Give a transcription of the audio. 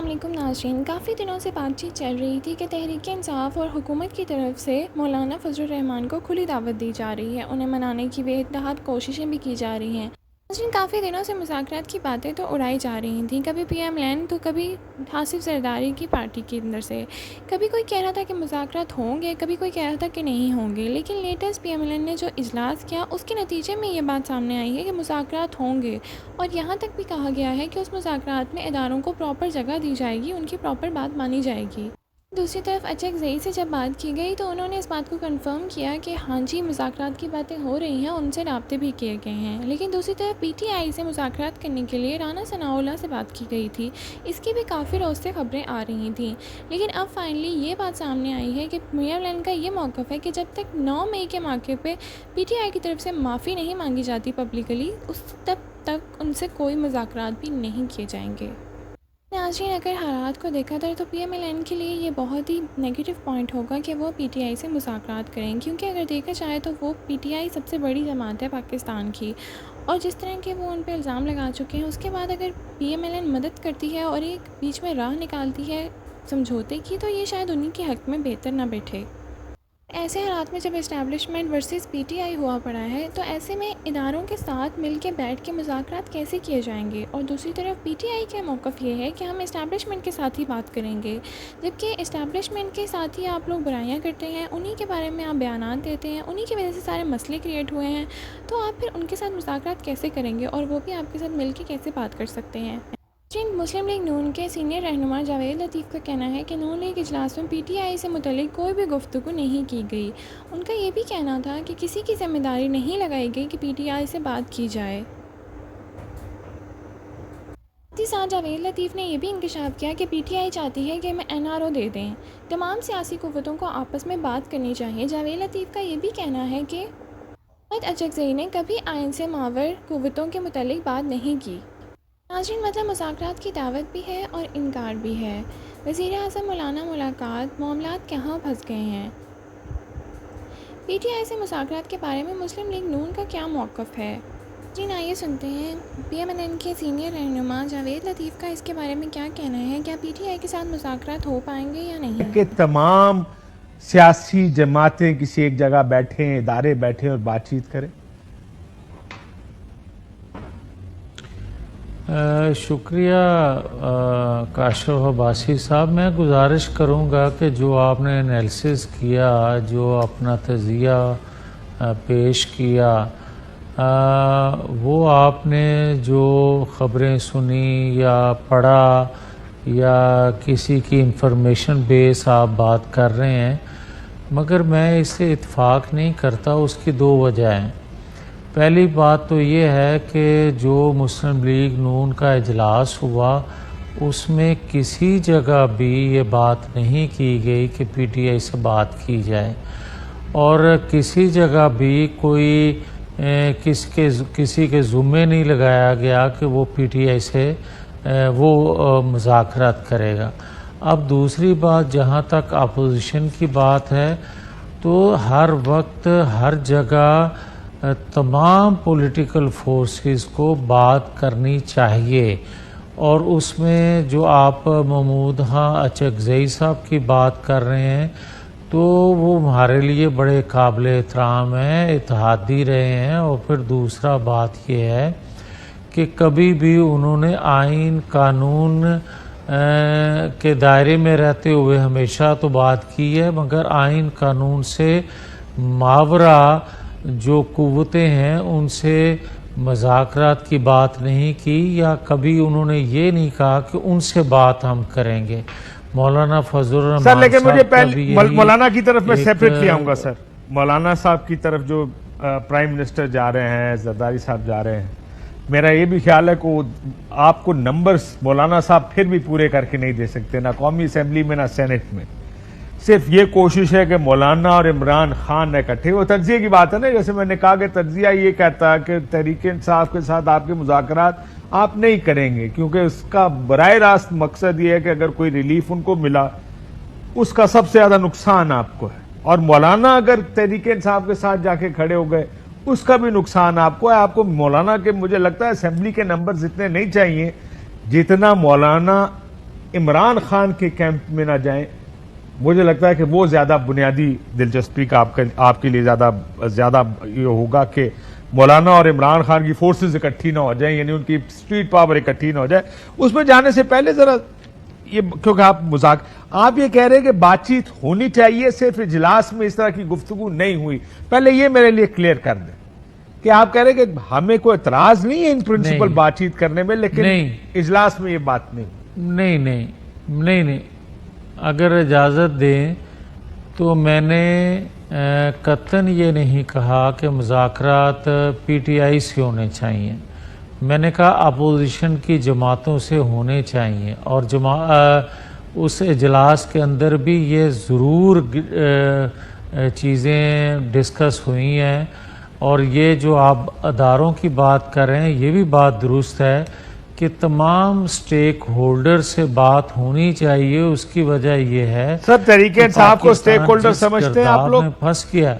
अस्सलामुअलैकुम नाज़रीन। काफ़ी दिनों से बातचीत चल रही थी कि तहरीक इंसाफ और हुकूमत की तरफ से मौलाना फजलुर रहमान को खुली दावत दी जा रही है। उन्हें मनाने की बेइंतहा कोशिशें भी की जा रही हैं। नाज़रीन, काफ़ी दिनों से मुज़ाकरात की बातें तो उड़ाई जा रही थी, कभी पीएम लैंड तो कभी हासिफ ज़रदारी की पार्टी के अंदर से। कभी कोई कह रहा था कि मुज़ाकरात होंगे, कभी कोई कह रहा था कि नहीं होंगे। लेकिन लेटेस्ट पीएम लैंड ने जो इजलास किया उसके नतीजे में ये बात सामने आई है कि मुज़ाकरात होंगे, और यहाँ तक भी कहा गया है कि उस मुज़ाकरात में इदारों को प्रॉपर जगह दी जाएगी, उनकी प्रॉपर बात मानी जाएगी। दूसरी तरफ अचकज़ई से जब बात की गई तो उन्होंने इस बात को कंफर्म किया कि हाँ जी, मुज़ाकरात की बातें हो रही हैं, उनसे राब्ते भी किए गए हैं। लेकिन दूसरी तरफ पीटीआई से मुज़ाकरात करने के लिए राना सनाउल्लाह से बात की गई थी, इसकी भी काफ़ी रोज़ से खबरें आ रही थी। लेकिन अब फाइनली ये बात सामने आई है कि पीएम लैंड का ये मौक़िफ़ है कि जब तक 9 मई के मौके पे पीटीआई की तरफ से माफ़ी नहीं मांगी जाती पब्लिकली, उस तब तक उनसे कोई मुज़ाकरात भी नहीं किए जाएंगे। नाज़रीन, अगर हालात को देखा जाए तो पीएमएलएन के लिए ये बहुत ही नेगेटिव पॉइंट होगा कि वो पीटीआई से मुज़ाकरात करें, क्योंकि अगर देखा जाए तो वो पीटीआई सबसे बड़ी जमात है पाकिस्तान की, और जिस तरह के वो उन पर इल्ज़ाम लगा चुके हैं, उसके बाद अगर पीएमएलएन मदद करती है और एक बीच में राह निकालती है समझौते की, तो ये शायद उन्हीं के हक़ में बेहतर ना बैठे। ऐसे हालात में जब इस्टेब्लिशमेंट वर्सेस पीटीआई हुआ पड़ा है, तो ऐसे में इदारों के साथ मिल के बैठ के मुज़ाकरात कैसे किए जाएंगे। और दूसरी तरफ पीटीआई का मौक़िफ़ ये है कि हम इस्टेब्लिशमेंट के साथ ही बात करेंगे, जबकि इस्टेब्लिशमेंट के साथ ही आप लोग बुराइयां करते हैं, उन्हीं के बारे में आप बयानात देते हैं, उन्हीं की वजह से सारे मसले क्रिएट हुए हैं, तो आप फिर उनके साथ मुज़ाकरात कैसे करेंगे, और वो भी आपके साथ मिल के कैसे बात कर सकते हैं। मुस्लिम लीग नून के सीनियर रहनुमा जावेद लतीफ़ का कहना है कि नून लीग इजलास में पीटीआई से मुतल्लिक़ कोई भी गुफ्तगू नहीं की गई। उनका ये भी कहना था कि किसी की जिम्मेदारी नहीं लगाई गई कि पीटीआई से बात की जाए। साथ जावेद लतीफ़ ने यह भी इंकशाफ किया कि पीटीआई चाहती है कि हमें एनआरओ दे दें। तमाम सियासी क़ुव्वतों को आपस में बात करनी चाहिए। जावेद लतीफ़ का ये भी कहना है कि अचकज़ई ने कभी आइन से मावर क़ुव्वतों के मुतल्लिक़ बात नहीं की। नाज़रीन, मतलब मुज़ाकरात की दावत भी है और इनकार भी है। वज़ीर-ए-आज़म मौलाना मुलाकात, मामलात कहाँ फंस गए हैं। पीटीआई से मुज़ाकरात के बारे में मुस्लिम लीग नून का क्या मौक़िफ़ है। जी, आइए सुनते हैं पीएमएलएन के सीनियर रहनुमा जावेद लतीफ़ का इसके बारे में क्या कहना है। क्या पीटीआई के साथ मुज़ाकरात हो पाएंगे या नहीं। कि तमाम सियासी जमातें किसी एक जगह बैठें, इदारे बैठें और बातचीत करें। शुक्रिया काशिफ अब्बासी साहब। मैं गुजारिश करूंगा कि जो आपने एनालिसिस किया, जो अपना तज़िया पेश किया, वो आपने जो ख़बरें सुनी या पढ़ा या किसी की इंफॉर्मेशन बेस आप बात कर रहे हैं, मगर मैं इससे इत्फाक नहीं करता। उसकी दो वजह हैं। पहली बात तो ये है कि जो मुस्लिम लीग नून का इजलास हुआ, उसमें किसी जगह भी ये बात नहीं की गई कि पीटीआई से बात की जाए, और किसी जगह भी कोई किसी के ज़ुम्मे नहीं लगाया गया कि वो पीटीआई से वो मुज़ाकरात करेगा। अब दूसरी बात, जहाँ तक अपोजिशन की बात है, तो हर वक्त हर जगह तमाम पॉलिटिकल फोर्सेस को बात करनी चाहिए, और उसमें जो आप महमूद अचकज़ई साहब की बात कर रहे हैं, तो वो हमारे लिए बड़े काबिल एहतराम हैं, इत्तेहादी रहे हैं। और फिर दूसरा बात ये है कि कभी भी उन्होंने आइन कानून के दायरे में रहते हुए हमेशा तो बात की है, मगर आइन कानून से मावरा जो कुव्वतें हैं उनसे मुज़ाकरात की बात नहीं की, या कभी उन्होंने ये नहीं कहा कि उनसे बात हम करेंगे। मौलाना फजलुर रहमान सर, लेकिन मुझे पहले मौलाना की तरफ मैं सेपरेटली आऊँगा। सर, मौलाना साहब की तरफ जो प्राइम मिनिस्टर जा रहे हैं, जरदारी साहब जा रहे हैं, मेरा ये भी ख्याल है कि आपको नंबर्स मौलाना साहब फिर भी पूरे करके नहीं दे सकते, ना कौमी असम्बली में ना सेनेट में। सिर्फ ये कोशिश है कि मौलाना और इमरान खान न इकट्ठे। वो तज्जिए की बात है ना, जैसे मैंने कहा कि तज्जिया ये कहता है कि तहरीक इंसाफ के साथ आपके मुज़ाकरात आप नहीं करेंगे, क्योंकि उसका बराह रास्त मकसद ये है कि अगर कोई रिलीफ उनको मिला, उसका सबसे ज्यादा नुकसान आपको है, और मौलाना अगर तहरीक इंसाफ के साथ जाके खड़े हो गए, उसका भी नुकसान आपको है। आपको मौलाना के, मुझे लगता है, असेंबली के नंबर इतने नहीं चाहिए जितना मौलाना इमरान खान के कैंप में ना जाएं, मुझे लगता है कि वो ज्यादा बुनियादी दिलचस्पी का आपके लिए ज्यादा ये होगा कि मौलाना और इमरान खान की फोर्सेस इकट्ठी ना हो जाए, यानी उनकी स्ट्रीट पावर इकट्ठी ना हो जाए। उसमें जाने से पहले जरा ये, क्योंकि आप ये कह रहे हैं कि बातचीत होनी चाहिए, सिर्फ इजलास में इस तरह की गुफ्तगू नहीं हुई, पहले ये मेरे लिए क्लियर कर दें कि आप कह रहे हैं कि हमें कोई एतराज नहीं है इन प्रिंसिपल बातचीत करने में, लेकिन इजलास में ये बात नहीं। नहीं, अगर इजाज़त दें तो मैंने कतन ये नहीं कहा कि मुज़ाकरात पीटीआई से होने चाहिए। मैंने कहा अपोजिशन की जमातों से होने चाहिए, और उस इजलास के अंदर भी ये ज़रूर चीज़ें डिस्कस हुई हैं। और ये जो आप अदारों की बात कर रहे हैं, ये भी बात दुरुस्त है कि तमाम स्टेक होल्डर से बात होनी चाहिए। उसकी वजह यह है सब तरीके इंसाफ को स्टेक होल्डर समझते हैं आप लोग। फंस गया।